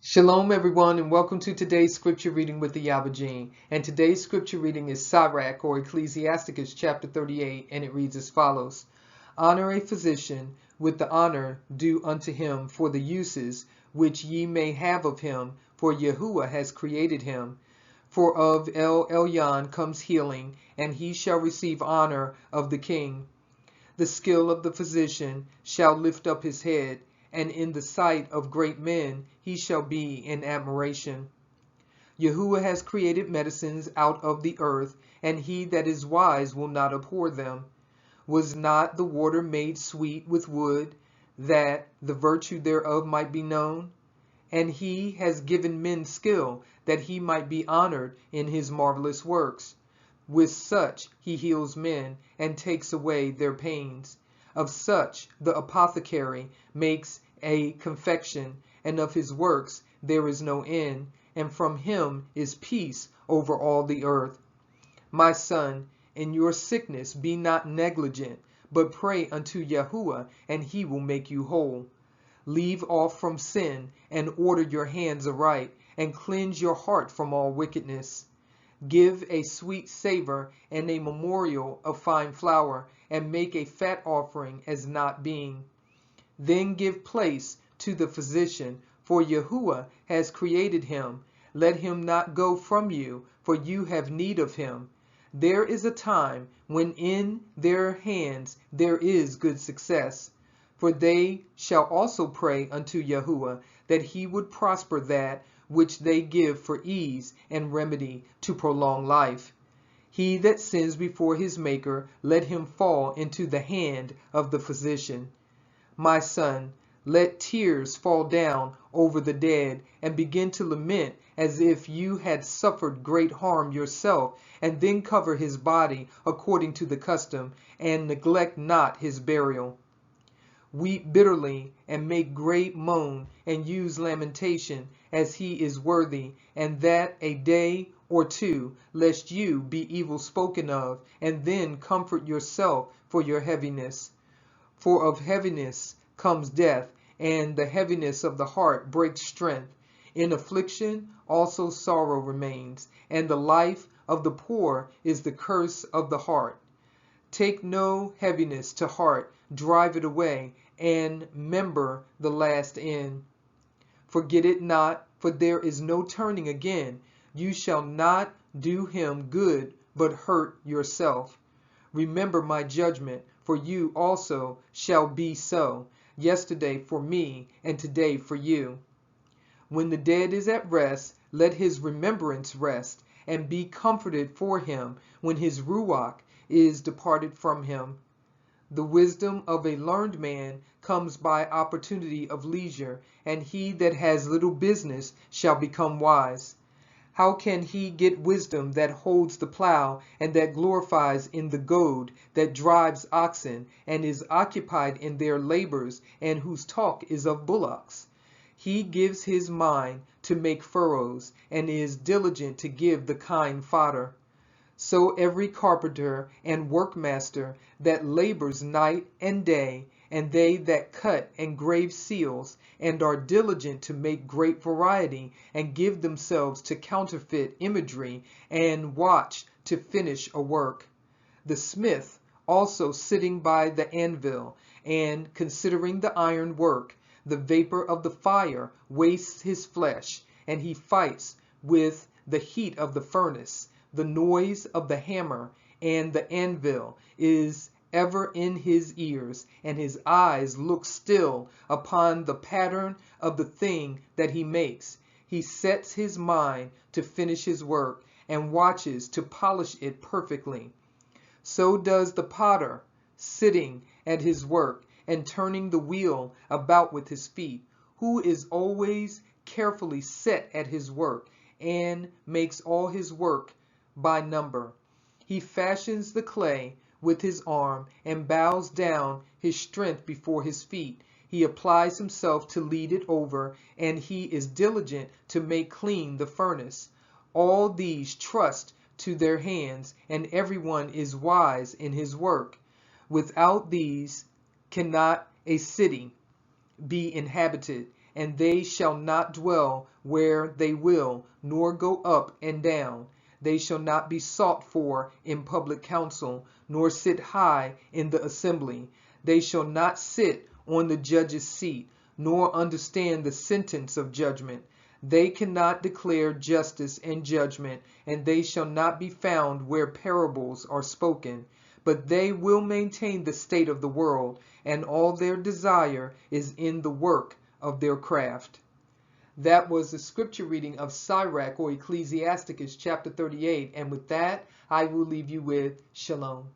Shalom everyone, and welcome to today's scripture reading with the Ayaba. And today's scripture reading is Sirach or Ecclesiasticus chapter 38, and it reads as follows. Honor a physician with the honor due unto him for the uses which ye may have of him, for Yahuwah has created him. For of El Elyon comes healing, and he shall receive honor of the king. The skill of the physician shall lift up his head, and in the sight of great men he shall be in admiration. Yahuwah has created medicines out of the earth, and he that is wise will not abhor them. Was not the water made sweet with wood, that the virtue thereof might be known? And he has given men skill, that he might be honored in his marvelous works. With such he heals men, and takes away their pains. Of such the apothecary makes a confection, and of his works there is no end, and from him is peace over all the earth. My son, in your sickness be not negligent, but pray unto Yahuwah, and he will make you whole. Leave off from sin, and order your hands aright, and cleanse your heart from all wickedness. Give a sweet savor and a memorial of fine flour, and make a fat offering as not being. Then give place to the physician, for Yahuwah has created him. Let him not go from you, for you have need of him. There is a time when in their hands there is good success. For they shall also pray unto Yahuwah, that he would prosper that which they give for ease and remedy to prolong life. He that sins before his Maker, let him fall into the hand of the physician. My son, let tears fall down over the dead, and begin to lament as if you had suffered great harm yourself, and then cover his body according to the custom, and neglect not his burial. Weep bitterly, and make great moan, and use lamentation, as he is worthy, and that a day or two, lest you be evil spoken of, and then comfort yourself for your heaviness. For of heaviness comes death, and the heaviness of the heart breaks strength. In affliction also sorrow remains, and the life of the poor is the curse of the heart. Take no heaviness to heart, drive it away, and remember the last end. Forget it not, for there is no turning again. You shall not do him good, but hurt yourself. Remember my judgment, for you also shall be so, yesterday for me, and today for you. When the dead is at rest, let his remembrance rest, and be comforted for him when his ruach is departed from him. The wisdom of a learned man comes by opportunity of leisure, and he that has little business shall become wise. How can he get wisdom that holds the plow, and that glorifies in the goad, that drives oxen, and is occupied in their labors, and whose talk is of bullocks? He gives his mind to make furrows, and is diligent to give the kind fodder. So every carpenter and workmaster that labors night and day, and they that cut and grave seals, and are diligent to make great variety, and give themselves to counterfeit imagery, and watch to finish a work. The smith also sitting by the anvil, and considering the iron work, the vapor of the fire wastes his flesh, and he fights with the heat of the furnace. The noise of the hammer and the anvil is ever in his ears, and his eyes look still upon the pattern of the thing that he makes. He sets his mind to finish his work, and watches to polish it perfectly. So does the potter, sitting at his work, and turning the wheel about with his feet, who is always carefully set at his work, and makes all his work by number. He fashions the clay with his arm, and bows down his strength before his feet. He applies himself to lead it over, and he is diligent to make clean the furnace. All these trust to their hands, and everyone is wise in his work. Without these cannot a city be inhabited, and they shall not dwell where they will, nor go up and down. They shall not be sought for in public council, nor sit high in the assembly. They shall not sit on the judge's seat, nor understand the sentence of judgment. They cannot declare justice and judgment, and they shall not be found where parables are spoken. But they will maintain the state of the world, and all their desire is in the work of their craft. That was the scripture reading of Sirach or Ecclesiasticus chapter 38, and with that I will leave you with Shalom.